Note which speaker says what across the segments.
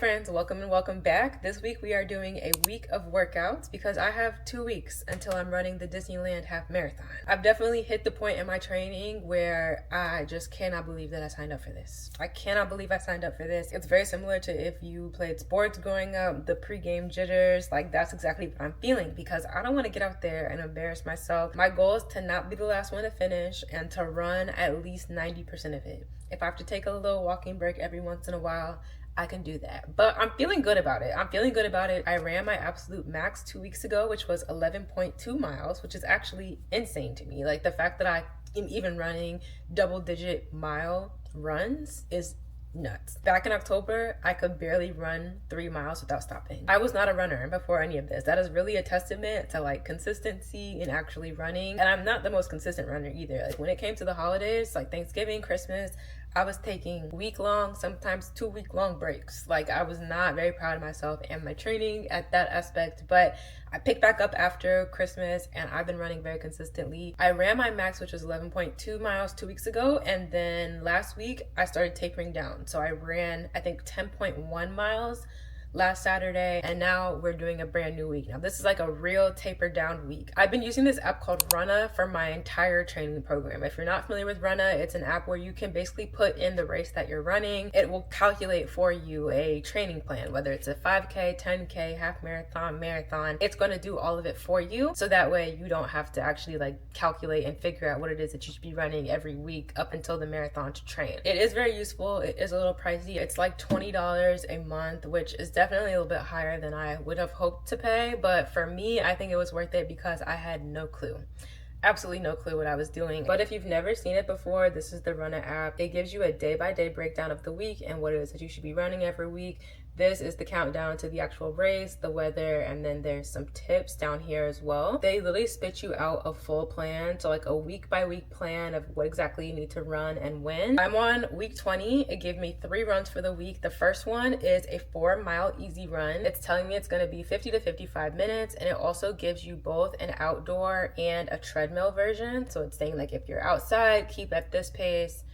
Speaker 1: friends, welcome and welcome back. This week we are doing a week of workouts because I have 2 weeks until I'm running the Disneyland Half Marathon. I've definitely hit the point in my training where I just cannot believe that I signed up for this. I cannot believe I signed up for this. It's very similar to if you played sports growing up, the pregame jitters. Like, that's exactly what I'm feeling because I don't want to get out there and embarrass myself. My goal is to not be the last one to finish and to run at least 90% of it. If I have to take a little walking break every once in a while, I can do that. But I'm feeling good about it. I ran my absolute max 2 weeks ago, which was 11.2 miles, which is actually insane to me. Like, the fact that I am even running double-digit mile runs is nuts. Back in October, I could barely run 3 miles without stopping. I was not a runner before any of this. That is really a testament to like consistency in actually running. And I'm not the most consistent runner either. Like, when it came to the holidays, like Thanksgiving, Christmas, I was taking week-long, sometimes 2-week-long breaks. Like, I was not very proud of myself and my training at that aspect, but I picked back up after Christmas and I've been running very consistently. I ran my max, which was 11.2 miles 2 weeks ago, and then last week I started tapering down. So I ran, I think, 10.1 miles last Saturday, and now we're doing a brand new week. Now this is like a real tapered down week. I've been using this app called Runna for my entire training program. If you're not familiar with Runna, it's an app where you can basically put in the race that you're running. It will calculate for you a training plan, whether it's a 5K, 10K, half marathon, marathon. It's going to do all of it for you, so that way you don't have to actually like calculate and figure out what it is that you should be running every week up until the marathon to train. It is very useful. It is a little pricey. It's like $20 a month, which is definitely a little bit higher than I would have hoped to pay, but for me, I think it was worth it because I had no clue. Absolutely no clue what I was doing. But if you've never seen it before, this is the Runna app. It gives you a day-by-day breakdown of the week and what it is that you should be running every week. This is the countdown to the actual race, the weather, and then there's some tips down here as well. They literally spit you out a full plan, so like a week-by-week plan of what exactly you need to run and when. I'm on week 20. It gave me 3 runs for the week. The first one is a 4-mile easy run. It's telling me it's going to be 50 to 55 minutes, and it also gives you both an outdoor and a treadmill version. So it's saying like if you're outside, keep at this pace.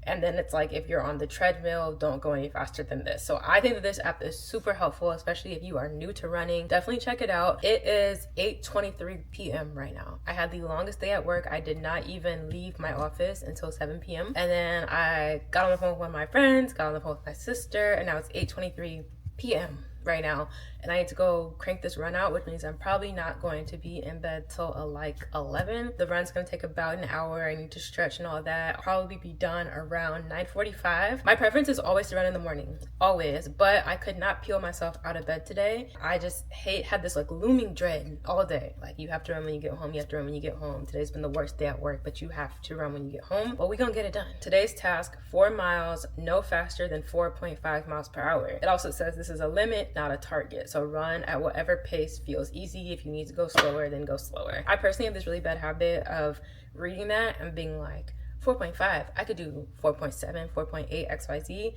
Speaker 1: And then it's like, if you're on the treadmill, don't go any faster than this. So I think that this app is super helpful, especially if you are new to running. Definitely check it out. It is 8:23 p.m. right now. I had the longest day at work. I did not even leave my office until 7 p.m. And then I got on the phone with one of my friends, got on the phone with my sister, and now it's 8:23 p.m. right now, and I need to go crank this run out, which means I'm probably not going to be in bed till like 11. The run's gonna take about an hour. I need to stretch and all that. I'll probably be done around 9:45. My preference is always to run in the morning, always, but I could not peel myself out of bed today. I just had this like looming dread all day. Like, you have to run when you get home, you have to run when you get home. Today's been the worst day at work, but you have to run when you get home. But we gonna get it done. Today's task, 4 miles, no faster than 4.5 miles per hour. It also says this is a limit, not a target. So run at whatever pace feels easy. If you need to go slower, then go slower. I personally have this really bad habit of reading that and being like, 4.5, I could do 4.7, 4.8, XYZ.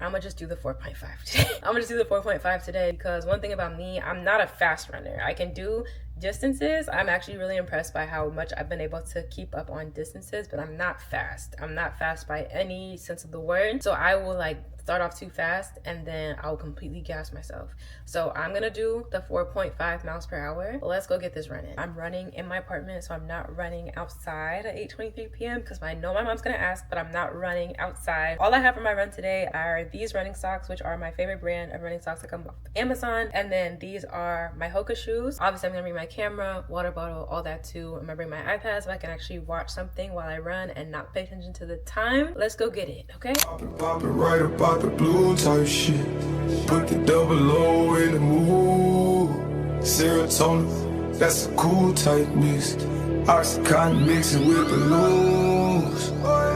Speaker 1: I'm gonna just do the 4.5 today. I'm gonna just do the 4.5 today because one thing about me, I'm not a fast runner. I can do distances. I'm actually really impressed by how much I've been able to keep up on distances, but I'm not fast. I'm not fast by any sense of the word. So I will like start off too fast and then I'll completely gas myself. So I'm gonna do the 4.5 miles per hour. Let's go get this running. I'm running in my apartment, so I'm not running outside at 8:23 p.m. because I know my mom's gonna ask, but I'm not running outside. All I have for my run today are these running socks, which are my favorite brand of running socks that come off Amazon. And then these are my Hoka shoes. Obviously, I'm gonna bring my camera, water bottle, all that too. I'm gonna bring my iPad so I can actually watch something while I run and not pay attention to the time. Let's go get it, okay?
Speaker 2: Pop it right about the blue type shit. Put the double O in the mood. Serotonin, that's a cool type mix. Oxycontin mixing with the loose.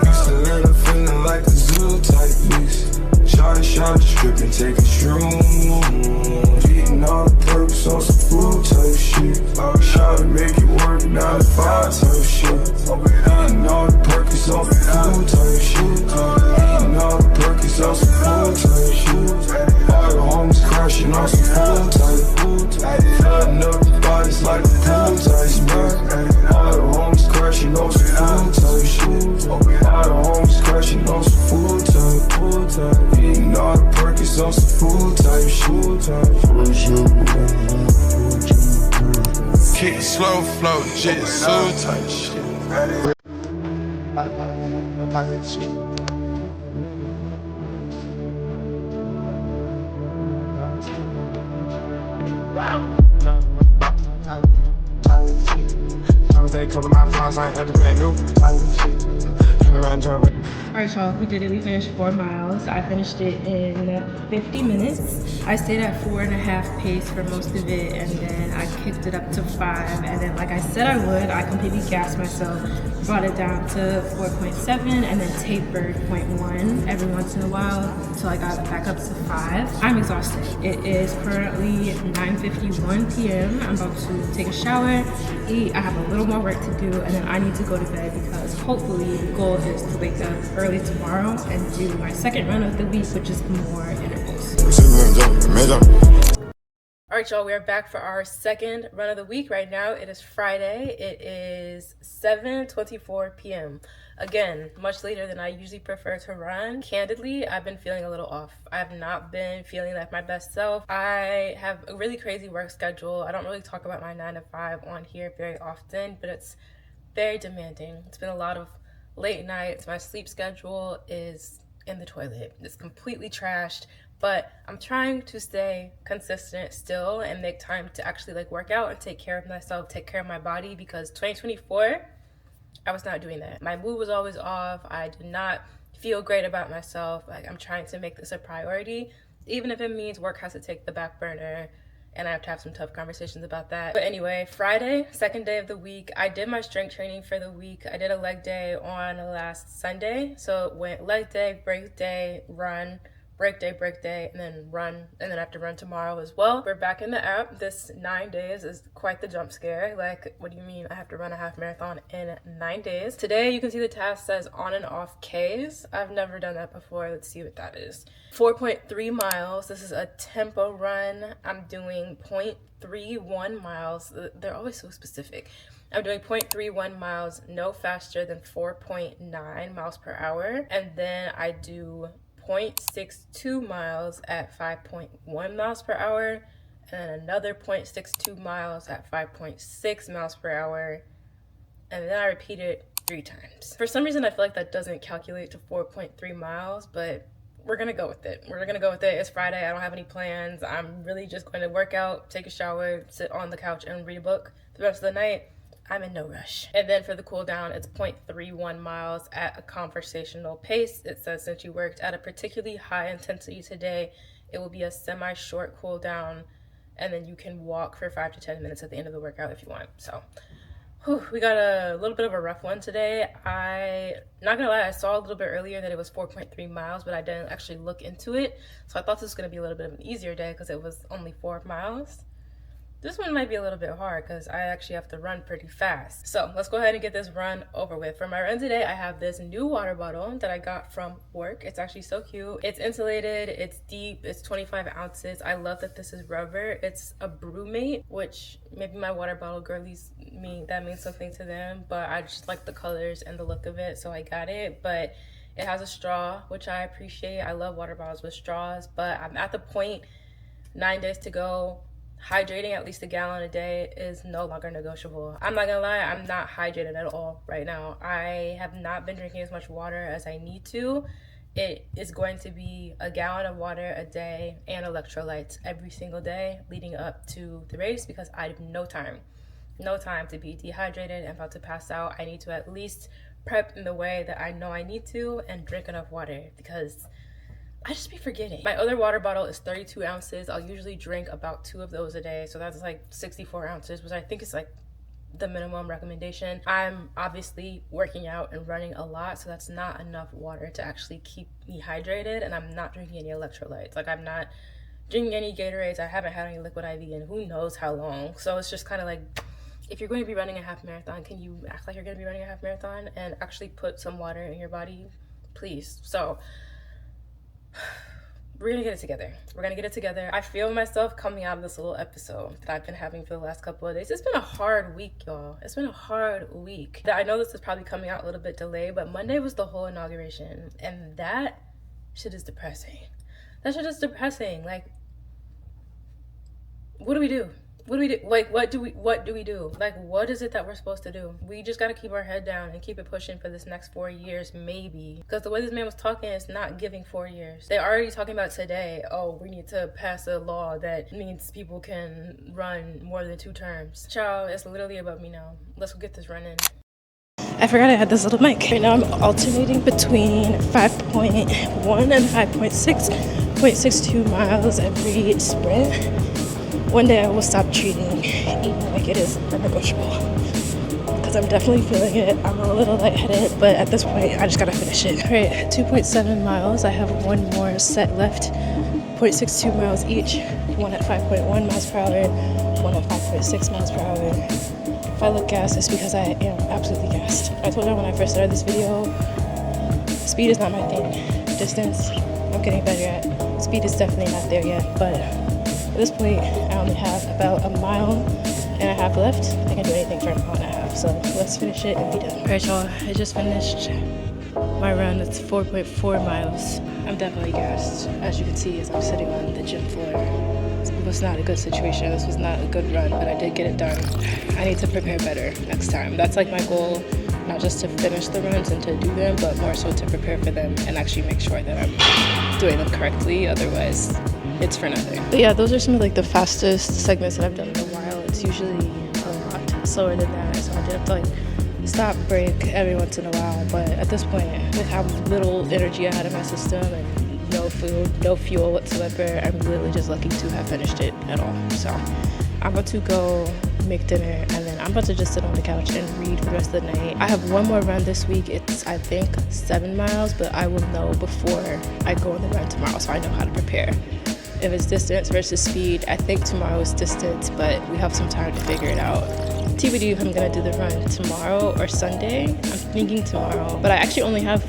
Speaker 2: Used to let her feeling like a zoo type mix. Shot, stripping, taking shrooms. Eating all the purpose on some food type shit. Shot to make it work, 9 to 5 type shit. Eating all the purpose on some food type shit. Eating all the purpose on some food type shit. All the homies crashing on some food type. Flooding up the bodies like a pool type shit. All the homies crashing on some food type shit. All the homies crashing on some food type. Eating all the purpose on slow flow, jitsu type shit.
Speaker 1: Alright, y'all, we did it. We finished 4 miles. I finished it in 50 minutes. I stayed at 4.5 pace for most of it, and then I kicked it up to 5. And then, like I said I would, I completely gassed myself, brought it down to 4.7, and then tapered 0.1 every once in a while until I got back up to 5. I'm exhausted. It is currently 9:51 p.m. I'm about to take a shower, eat. I have a little more work to do, and then I need to go to bed because hopefully the goal is to wake up early tomorrow and do my second run of the week, which is more intervals. Alright, y'all, we are back for our second run of the week. Right now it is Friday. It is 7:24 p.m. Again, much later than I usually prefer to run. Candidly, I've been feeling a little off. I have not been feeling like my best self. I have a really crazy work schedule. I don't really talk about my 9 to 5 on here very often, but it's very demanding. It's been a lot of late nights. My sleep schedule is in the toilet. It's completely trashed, but I'm trying to stay consistent still and make time to actually like work out and take care of myself, take care of my body, because 2024, I was not doing that. My mood was always off. I did not feel great about myself. Like, I'm trying to make this a priority, even if it means work has to take the back burner and I have to have some tough conversations about that. But anyway, Friday, second day of the week, I did my strength training for the week. I did a leg day on last Sunday. So it went leg day, break day, run, break day, and then run, and then I have to run tomorrow as well. We're back in the app. This 9 days is quite the jump scare. Like, what do you mean I have to run a half marathon in 9 days? Today, you can see the task says on and off Ks. I've never done that before. Let's see what that is. 4.3 miles. This is a tempo run. I'm doing 0.31 miles. They're always so specific. I'm doing 0.31 miles, no faster than 4.9 miles per hour. And then I do 0.62 miles at 5.1 miles per hour, and another 0.62 miles at 5.6 miles per hour, and then I repeat it 3 times. For some reason, I feel like that doesn't calculate to 4.3 miles, but we're gonna go with it. We're gonna go with it. It's Friday. I don't have any plans. I'm really just going to work out, take a shower, sit on the couch, and read a book the rest of the night. I'm in no rush. And then for the cool down, it's 0.31 miles at a conversational pace. It says since you worked at a particularly high intensity today, it will be a semi-short cool down, and then you can walk for 5 to 10 minutes at the end of the workout if you want. So we got a little bit of a rough one today. Not gonna lie, I saw a little bit earlier that it was 4.3 miles, but I didn't actually look into it. So I thought this was gonna be a little bit of an easier day because it was only 4 miles. This one might be a little bit hard because I actually have to run pretty fast. So let's go ahead and get this run over with. For my run today, I have this new water bottle that I got from work. It's actually so cute. It's insulated, it's deep, it's 25 ounces. I love that this is rubber. It's a Brewmate, which maybe my water bottle girlies that means something to them, but I just like the colors and the look of it, so I got it. But it has a straw, which I appreciate. I love water bottles with straws, but I'm at the point, 9 days to go. Hydrating at least a gallon a day is no longer negotiable. I'm not gonna lie, I'm not hydrated at all right now. I have not been drinking as much water as I need to. It is going to be a gallon of water a day and electrolytes every single day leading up to the race because I have no time to be dehydrated and about to pass out. I need to at least prep in the way that I know I need to and drink enough water because I just be forgetting. My other water bottle is 32 ounces. I'll usually drink about 2 of those a day. So that's like 64 ounces, which I think is like the minimum recommendation. I'm obviously working out and running a lot, so that's not enough water to actually keep me hydrated. And I'm not drinking any electrolytes. Like, I'm not drinking any Gatorades. I haven't had any liquid IV in who knows how long. So it's just kind of like, if you're going to be running a half marathon, can you act like you're going to be running a half marathon and actually put some water in your body, please? So we're gonna get it together. I feel myself coming out of this little episode that I've been having for the last couple of days. It's been a hard week, y'all. It's been a hard week. I know this is probably coming out a little bit delayed, but Monday was the whole inauguration, and that shit is depressing. That shit is depressing. Like, what do we do? What do we do? Like, what do we do? Like, what is it that we're supposed to do? We just got to keep our head down and keep it pushing for this next 4 years, maybe. Because the way this man was talking, it's not giving 4 years. They're already talking about today, oh, we need to pass a law that means people can run more than 2 terms. Child, it's literally above me now. Let's go get this run in. I forgot I had this little mic. Right now I'm alternating between 5.1 and 5.62 miles every sprint. One day I will stop treating eating like it is negotiable, because I'm definitely feeling it. I'm a little lightheaded, but at this point I just gotta finish it. All right, 2.7 miles. I have one more set left. 0.62 miles each. One at 5.1 miles per hour, one at 5.6 miles per hour. If I look gassed, it's because I am absolutely gassed. I told you when I first started this video, speed is not my thing. Distance, I'm getting better at. Speed is definitely not there yet, but at this point, I only have about a mile and a half left. I can do anything for a mile and a half, so let's finish it and be done. All right, y'all, I just finished my run. It's 4.4 miles. I'm definitely gassed, as you can see, as I'm sitting on the gym floor. It was not a good situation. This was not a good run, but I did get it done. I need to prepare better next time. That's like my goal, not just to finish the runs and to do them, but more so to prepare for them and actually make sure that I'm doing them correctly. Otherwise, it's for nothing. But yeah, those are some of like the fastest segments that I've done in a while. It's usually a lot slower than that, so I did have to like stop, break every once in a while. But at this point, with how little energy I had in my system and no food, no fuel whatsoever, I'm literally just lucky to have finished it at all. So I'm about to go make dinner, and then I'm about to just sit on the couch and read for the rest of the night. I have one more run this week. It's, I think, 7 miles, but I will know before I go on the run tomorrow, so I know how to prepare. If it's distance versus speed, I think tomorrow is distance, but we have some time to figure it out. TBD if I'm gonna do the run tomorrow or Sunday. I'm thinking tomorrow, but I actually only have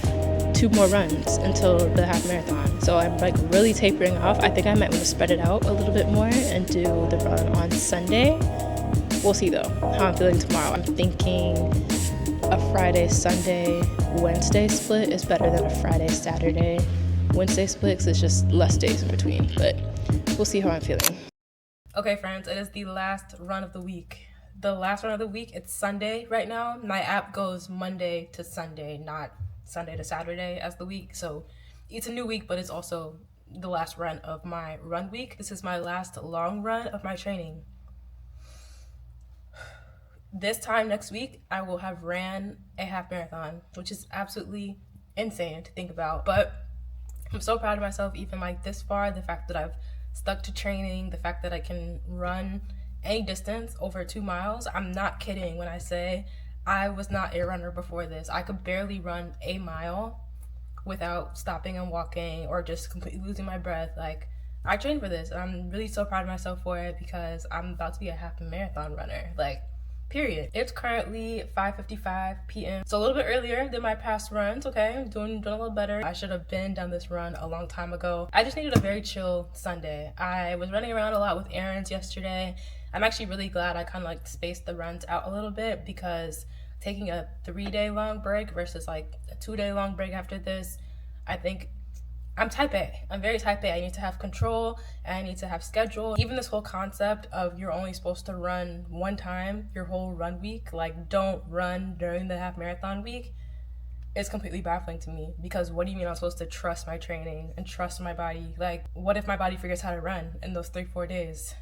Speaker 1: 2 more runs until the half marathon, so I'm like really tapering off. I think I might want to spread it out a little bit more and do the run on Sunday. We'll see though how I'm feeling tomorrow. I'm thinking a Friday, Sunday, Wednesday split is better than a Friday, Saturday, Wednesday split, because it's just less days in between, but we'll see how I'm feeling. Okay friends, it is the last run of the week. The last run of the week, it's Sunday right now. My app goes Monday to Sunday, not Sunday to Saturday as the week, so it's a new week, but it's also the last run of my run week. This is my last long run of my training. This time next week, I will have ran a half marathon, which is absolutely insane to think about, but I'm so proud of myself even like this far. The fact that I've stuck to training, the fact that I can run any distance over 2 miles. I'm not kidding when I say I was not a runner before this. I could barely run a mile without stopping and walking or just completely losing my breath. Like, I trained for this, and I'm really so proud of myself for it because I'm about to be a half marathon runner. Like, period. It's currently 5:55 p.m. So a little bit earlier than my past runs, okay? I'm doing a little better. I should have been down this run a long time ago. I just needed a very chill Sunday. I was running around a lot with errands yesterday. I'm actually really glad I kind of like spaced the runs out a little bit, because taking a 3-day long break versus like a 2-day long break after this, I think I'm type A. I'm very type A. I need to have control and I need to have schedule. Even this whole concept of you're only supposed to run one time your whole run week, like don't run during the half marathon week, is completely baffling to me. Because what do you mean I'm supposed to trust my training and trust my body? Like, what if my body figures how to run in those 3-4 days?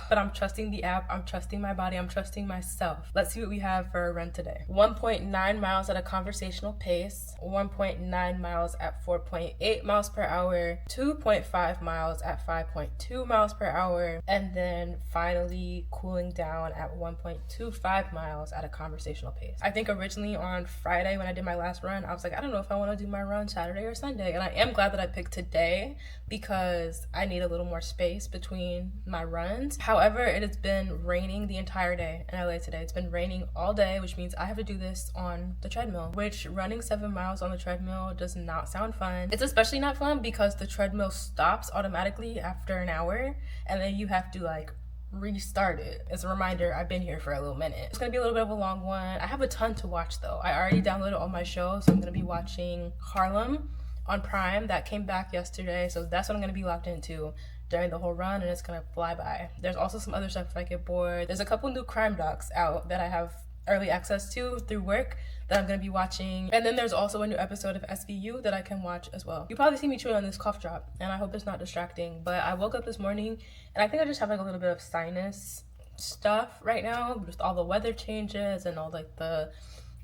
Speaker 1: But I'm trusting the app, I'm trusting my body, I'm trusting myself. Let's see what we have for a run today. 1.9 miles at a conversational pace, 1.9 miles at 4.8 miles per hour, 2.5 miles at 5.2 miles per hour, and then finally cooling down at 1.25 miles at a conversational pace. I think originally on Friday when I did my last run, I was like, I don't know if I want to do my run Saturday or Sunday. And I am glad that I picked today because I need a little more space between my runs. However, it has been raining the entire day in LA today. It's been raining all day, which means I have to do this on the treadmill, which running 7 miles on the treadmill does not sound fun. It's especially not fun because the treadmill stops automatically after an hour, and then you have to like restart it. As a reminder, I've been here for a little minute. It's gonna be a little bit of a long one. I have a ton to watch though. I already downloaded all my shows, so I'm gonna be watching Harlem on Prime. That came back yesterday, so that's what I'm gonna be locked into. during the whole run and it's gonna fly by. There's also some other stuff if I get bored. There's a couple new crime docs out that I have early access to through work that I'm gonna be watching. And then there's also a new episode of SVU that I can watch as well. You probably see me chewing on this cough drop and I hope it's not distracting, but I woke up this morning and I think I just have like a little bit of sinus stuff right now with all the weather changes and all like the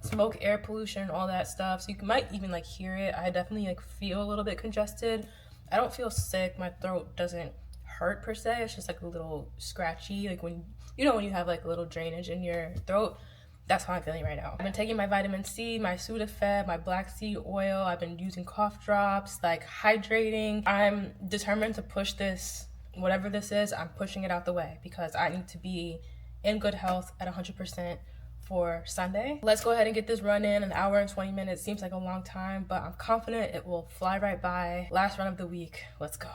Speaker 1: smoke, air pollution, all that stuff. So you might even like hear it. I definitely like feel a little bit congested. I don't feel sick. My throat doesn't hurt per se. It's just like a little scratchy, like when you know when you have like a little drainage in your throat. That's how I'm feeling right now. I've been taking my vitamin C, my Sudafed, my black seed oil. I've been using cough drops, like hydrating. I'm determined to push this, whatever this is, I'm pushing it out the way because I need to be in good health at 100% for Sunday. Let's go ahead and get this run in. An hour and 20 minutes seems like a long time, but I'm confident it will fly right by. Last run of the week. Let's go.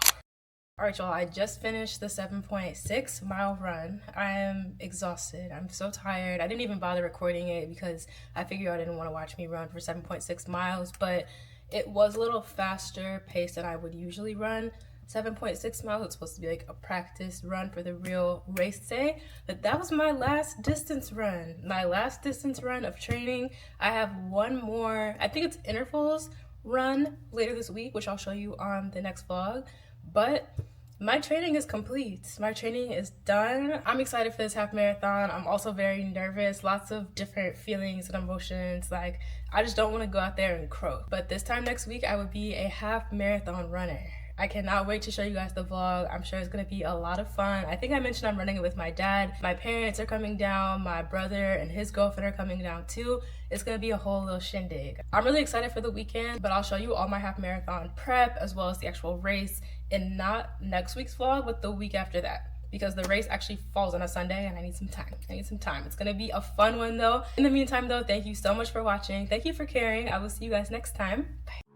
Speaker 1: All right, y'all, I just finished the 7.6 mile run. I am exhausted. I'm so tired. I didn't even bother recording it because I figured y'all didn't want to watch me run for 7.6 miles, but it was a little faster pace than I would usually run. 7.6 miles, it's supposed to be like a practice run for the real race day, but that was my last distance run. My last distance run of training. I have one more, I think it's intervals run later this week, which I'll show you on the next vlog, but my training is complete. My training is done. I'm excited for this half marathon. I'm also very nervous, lots of different feelings and emotions. Like, I just don't want to go out there and croak. But this time next week, I would be a half marathon runner. I cannot wait to show you guys the vlog. I'm sure it's gonna be a lot of fun. I think I mentioned I'm running it with my dad. My parents are coming down. My brother and his girlfriend are coming down too. It's gonna be a whole little shindig. I'm really excited for the weekend, but I'll show you all my half marathon prep as well as the actual race in not next week's vlog, but the week after that, because the race actually falls on a Sunday and I need some time. It's gonna be a fun one though. In the meantime though, thank you so much for watching. Thank you for caring. I will see you guys next time. Bye.